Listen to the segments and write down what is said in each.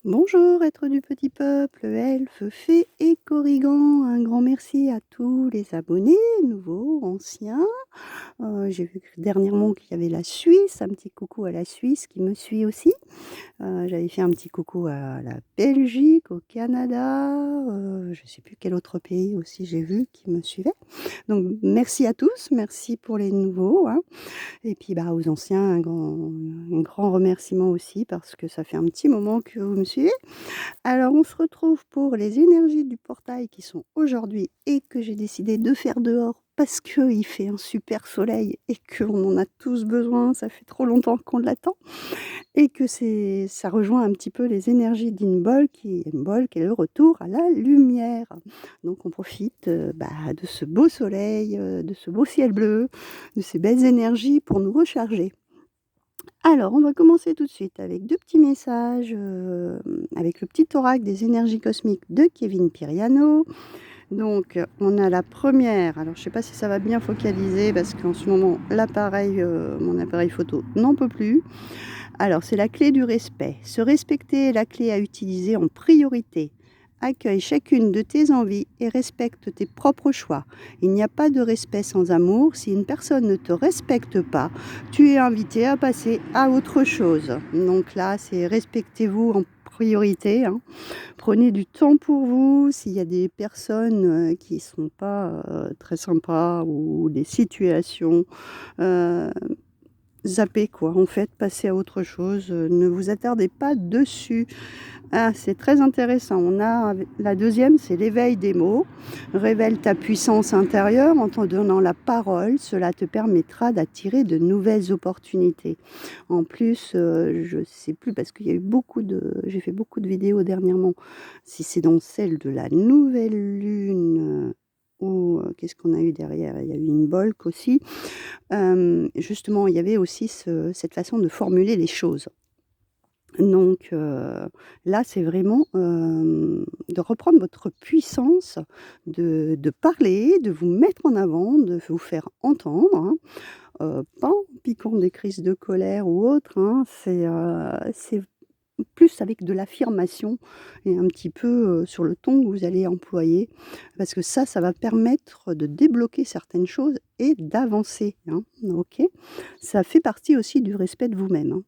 Bonjour, être du petit peuple, elfes, fées et corrigans. Un grand merci à tous les abonnés, nouveaux, anciens. J'ai vu que dernièrement qu'il y avait la Suisse, un petit coucou à la Suisse qui me suit aussi. J'avais fait un petit coucou à la Belgique, au Canada, je ne sais plus quel autre pays aussi j'ai vu qui me suivait. Donc merci à tous, merci pour les nouveaux, hein. Et puis, bah, aux anciens, un grand remerciement aussi parce que ça fait un petit moment que vous me suivez. Alors, on se retrouve pour les énergies du portail qui sont aujourd'hui et que j'ai décidé de faire dehors parce qu'il fait un super soleil et qu'on en a tous besoin, ça fait trop longtemps qu'on l'attend et que ça rejoint un petit peu les énergies d'Inbol qui est le retour à la lumière. Donc on profite, de ce beau soleil, de ce beau ciel bleu, de ces belles énergies pour nous recharger. Alors, on va commencer tout de suite avec 2 petits messages, avec le petit oracle des énergies cosmiques de Kevin Piriano. Donc, on a la première. Alors je ne sais pas si ça va bien focaliser parce qu'en ce moment mon appareil photo n'en peut plus. Alors c'est la clé du respect. Se respecter est la clé à utiliser en priorité. Accueille chacune de tes envies et respecte tes propres choix. Il n'y a pas de respect sans amour. Si une personne ne te respecte pas, tu es invité à passer à autre chose. Donc là, c'est respectez-vous en priorité, hein. Prenez du temps pour vous. S'il y a des personnes qui ne sont pas très sympas ou des situations, euh, zappez quoi, en fait, passez à autre chose, ne vous attardez pas dessus. Ah, c'est très intéressant. On a la deuxième, c'est l'éveil des mots. Révèle ta puissance intérieure en te donnant la parole. Cela te permettra d'attirer de nouvelles opportunités. En plus, je sais plus parce qu'il y a eu j'ai fait beaucoup de vidéos dernièrement, si c'est dans celle de la nouvelle lune, ou qu'est-ce qu'on a eu derrière? Il y a eu une bolque aussi. Justement, il y avait aussi cette façon de formuler les choses. Donc là, c'est vraiment, de reprendre votre puissance, de parler, de vous mettre en avant, de vous faire entendre, hein, pas en piquant des crises de colère ou autre, hein. C'est plus avec de l'affirmation et un petit peu, sur le ton que vous allez employer. Parce que ça va permettre de débloquer certaines choses et d'avancer, hein, OK? Ça fait partie aussi du respect de vous-même, hein.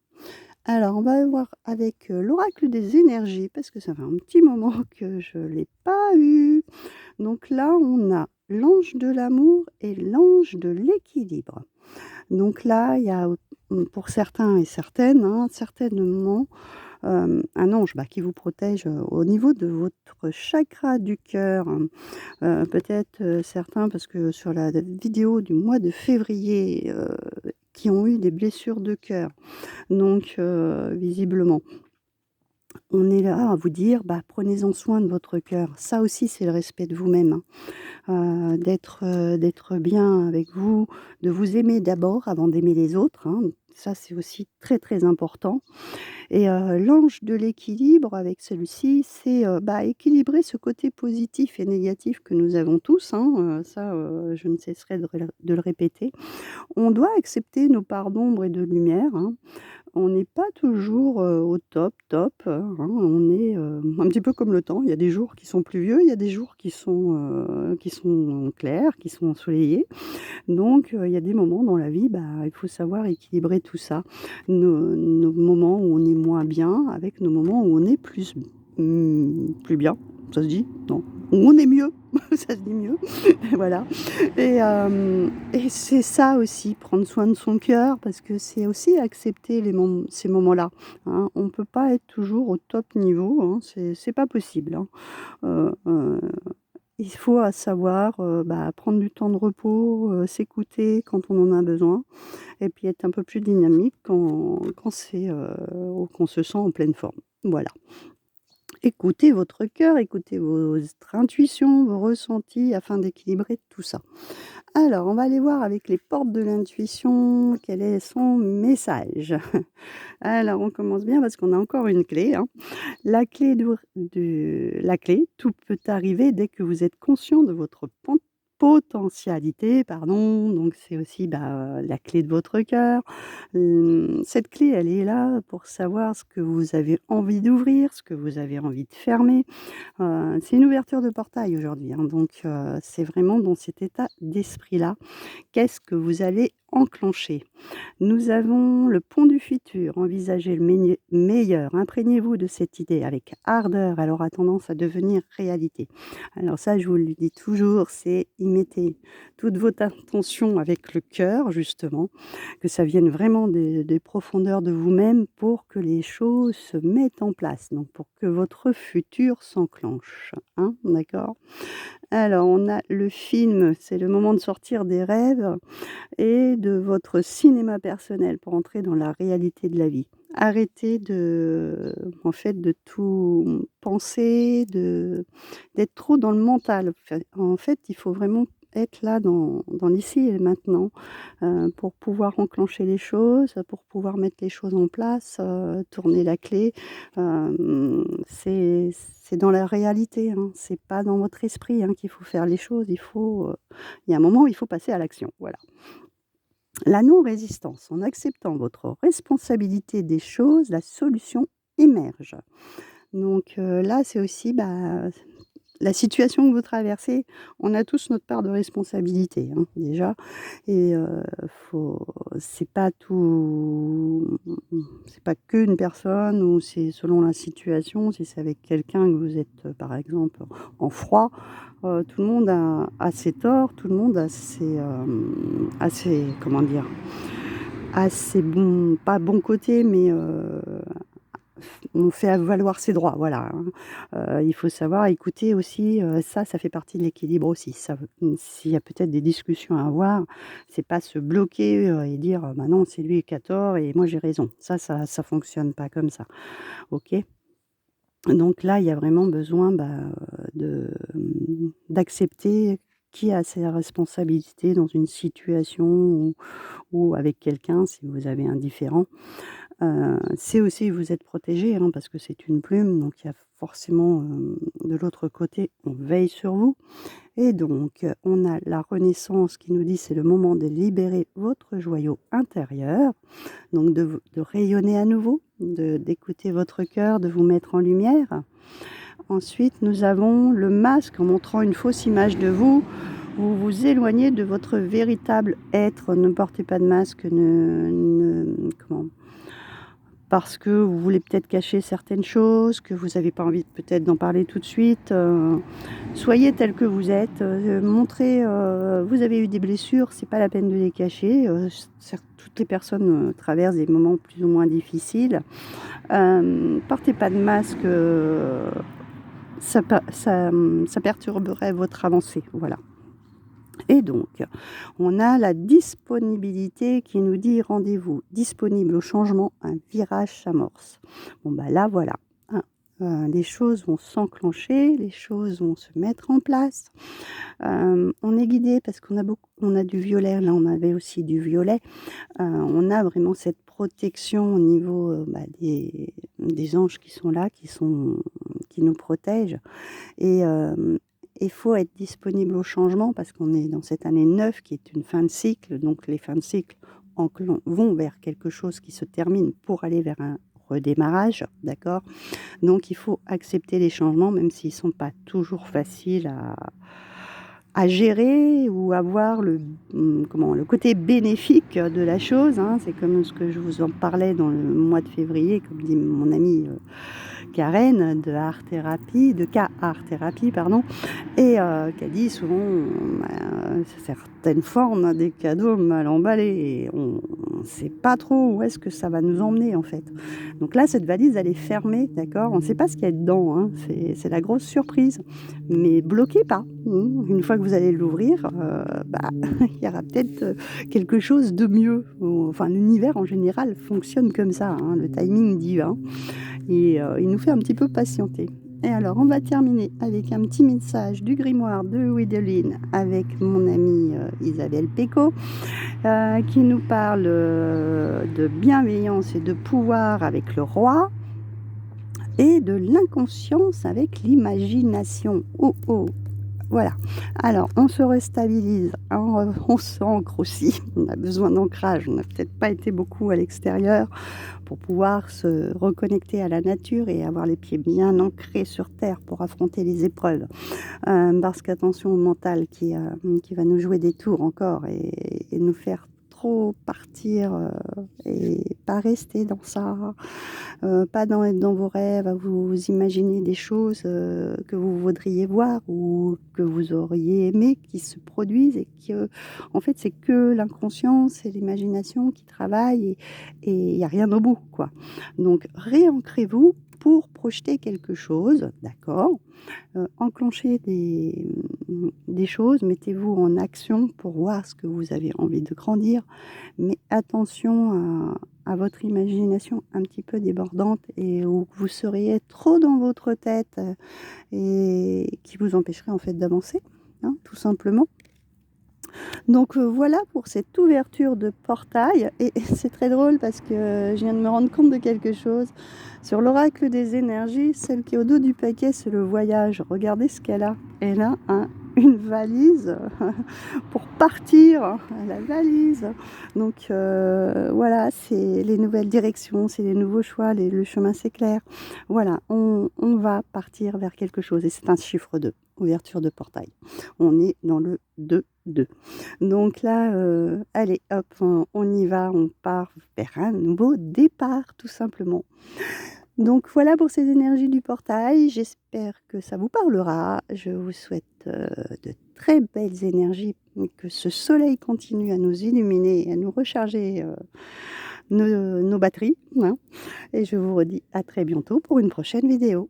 Alors, on va voir avec, l'oracle des énergies, parce que ça fait un petit moment que je ne l'ai pas eu. Donc là, on a l'ange de l'amour et l'ange de l'équilibre. Donc là, il y a, pour certains et certaines, hein, certainement, un ange, qui vous protège, au niveau de votre chakra du cœur. Peut-être, certains parce que sur la vidéo du mois de février, qui ont eu des blessures de cœur. Donc visiblement, on est là à vous dire: «Prenez-en soin de votre cœur». Ça aussi, c'est le respect de vous-même, hein. D'être bien avec vous, de vous aimer d'abord avant d'aimer les autres, hein. Ça, c'est aussi très, très important. Et l'ange de l'équilibre avec celui-ci, c'est, équilibrer ce côté positif et négatif que nous avons tous, hein, ça, je ne cesserai de le répéter. On doit accepter nos parts d'ombre et de lumière, hein. On n'est pas toujours, au top, top, hein. On est, un petit peu comme le temps. Il y a des jours qui sont pluvieux, il y a des jours qui sont clairs, qui sont ensoleillés. Donc il y a des moments dans la vie, il faut savoir équilibrer tout ça. Nos moments où on est moins bien avec nos moments où on est plus bien, ça se dit? Non, où on est mieux, ça se dit mieux, voilà. Et c'est ça aussi, prendre soin de son cœur parce que c'est aussi accepter ces moments-là, hein. On ne peut pas être toujours au top niveau, hein, c'est pas possible, hein. Heu il faut savoir, prendre du temps de repos, s'écouter quand on en a besoin et puis être un peu plus dynamique qu'on se sent en pleine forme. Voilà. Écoutez votre cœur, écoutez votre intuition, vos ressentis afin d'équilibrer tout ça. Alors, on va aller voir avec les portes de l'intuition, quel est son message. Alors, on commence bien parce qu'on a encore une clé, hein. La clé, tout peut arriver dès que vous êtes conscient de votre potentialité, pardon, donc c'est aussi, la clé de votre cœur. Cette clé, elle est là pour savoir ce que vous avez envie d'ouvrir, ce que vous avez envie de fermer. C'est une ouverture de portail aujourd'hui, hein, donc c'est vraiment dans cet état d'esprit-là. Qu'est-ce que vous allez enclencher? Nous avons le pont du futur, envisagez le meilleur, imprégnez-vous de cette idée avec ardeur, elle aura tendance à devenir réalité. Alors ça, je vous le dis toujours, c'est y mettez toute votre attention avec le cœur justement, que ça vienne vraiment des profondeurs de vous-même pour que les choses se mettent en place, donc pour que votre futur s'enclenche, hein, d'accord? Alors on a le film, c'est le moment de sortir des rêves et de votre cinéma personnel pour entrer dans la réalité de la vie. Arrêtez de en fait, de tout penser, d'être trop dans le mental. En fait, il faut vraiment être là dans l'ici et le maintenant, pour pouvoir enclencher les choses, pour pouvoir mettre les choses en place, tourner la clé. C'est dans la réalité, hein, c'est pas dans votre esprit, hein, qu'il faut faire les choses. Il y a un moment où il faut passer à l'action, voilà. La non-résistance. En acceptant votre responsabilité des choses, la solution émerge. Donc là, c'est aussi, la situation que vous traversez, on a tous notre part de responsabilité, hein, déjà et faut c'est pas tout c'est pas qu'une personne ou c'est selon la situation. Si c'est avec quelqu'un que vous êtes, par exemple, en froid, tout le monde a ses torts, tout le monde a ses comment dire? A ses bons pas bons côtés, mais on fait valoir ses droits, voilà, hein. Il faut savoir écouter aussi, ça fait partie de l'équilibre aussi. S'il y a peut-être des discussions à avoir, c'est pas se bloquer, et dire: «Bah non, c'est lui qui a tort et moi j'ai raison». Ça fonctionne pas comme ça, OK? Donc là, il y a vraiment besoin, d'accepter qui a ses responsabilités dans une situation ou avec quelqu'un si vous avez un différend. C'est aussi vous êtes protégé, hein, parce que c'est une plume, donc il y a forcément, de l'autre côté, on veille sur vous et donc on a la Renaissance qui nous dit: «C'est le moment de libérer votre joyau intérieur», donc de rayonner à nouveau, d'écouter votre cœur, de vous mettre en lumière. Ensuite, nous avons le masque en montrant une fausse image de vous. Vous vous éloignez de votre véritable être. Ne portez pas de masque, comment? Parce que vous voulez peut-être cacher certaines choses, que vous avez pas envie peut-être d'en parler tout de suite, soyez tel que vous êtes, montrez, vous avez eu des blessures, c'est pas la peine de les cacher, certes toutes les personnes, traversent des moments plus ou moins difficiles. Portez pas de masque, ça perturberait votre avancée, voilà. Et donc, on a la disponibilité qui nous dit: «Rendez-vous disponible au changement, un virage s'amorce». Bon, là, voilà, hein, les choses vont s'enclencher, les choses vont se mettre en place. On est guidé parce on a du violet, là, on avait aussi du violet. On a vraiment cette protection au niveau, des anges qui sont là, qui nous protègent et il faut être disponible au changement parce qu'on est dans cette année 9 qui est une fin de cycle, donc les fins de cycle vont vers quelque chose qui se termine pour aller vers un redémarrage, d'accord? Donc il faut accepter les changements même s'ils ne sont pas toujours faciles à gérer ou avoir le côté bénéfique de la chose, hein. C'est comme ce que je vous en parlais dans le mois de février, comme dit mon amie, Karen de K-Art Thérapie, pardon, et qui a dit souvent, certaines fois, on a des cadeaux mal emballés et on ne sait pas trop où est-ce que ça va nous emmener, en fait. Donc là, cette valise, elle est fermée, d'accord? On ne sait pas ce qu'il y a dedans, hein, c'est la grosse surprise, mais bloquez pas, mmh. Une fois que vous allez l'ouvrir, il y aura peut-être, quelque chose de mieux. Enfin, l'univers, en général, fonctionne comme ça, hein, le timing divin et il nous fait un petit peu patienter. Et alors, on va terminer avec un petit message du grimoire de Wideline avec mon amie, Isabelle Pécaud, qui nous parle, de bienveillance et de pouvoir avec le roi et de l'inconscience avec l'imagination. Oh, oh! Voilà. Alors, on se restabilise, hein, on s'ancre aussi. On a besoin d'ancrage. On n'a peut-être pas été beaucoup à l'extérieur pour pouvoir se reconnecter à la nature et avoir les pieds bien ancrés sur terre pour affronter les épreuves. Parce qu'attention au mental qui va nous jouer des tours encore et nous faire trop partir, et pas rester dans ça, pas être dans vos rêves, à vous imaginer des choses, que vous voudriez voir ou que vous auriez aimé qui se produisent et que en fait, c'est que l'inconscience et l'imagination qui travaillent et il y a rien au bout, quoi. Donc réancrez-vous pour projeter quelque chose, d'accord? Enclenchez des choses, mettez-vous en action pour voir ce que vous avez envie de grandir, mais attention à votre imagination un petit peu débordante et où vous seriez trop dans votre tête, et qui vous empêcherait en fait d'avancer, hein, tout simplement. Donc voilà pour cette ouverture de portail et c'est très drôle parce que je viens de me rendre compte de quelque chose. Sur l'oracle des énergies, celle qui est au dos du paquet, c'est le voyage. Regardez ce qu'elle a. Elle a une valise pour partir, la valise. Donc voilà, c'est les nouvelles directions, c'est les nouveaux choix, le chemin c'est clair. Voilà, on va partir vers quelque chose et c'est un chiffre 2, ouverture de portail. On est dans le 2-2. Donc là, allez hop, on y va, on part vers un nouveau départ tout simplement. Donc voilà pour ces énergies du portail, j'espère que ça vous parlera. Je vous souhaite, de très belles énergies, que ce soleil continue à nous illuminer et à nous recharger, nos batteries, hein, et je vous redis à très bientôt pour une prochaine vidéo.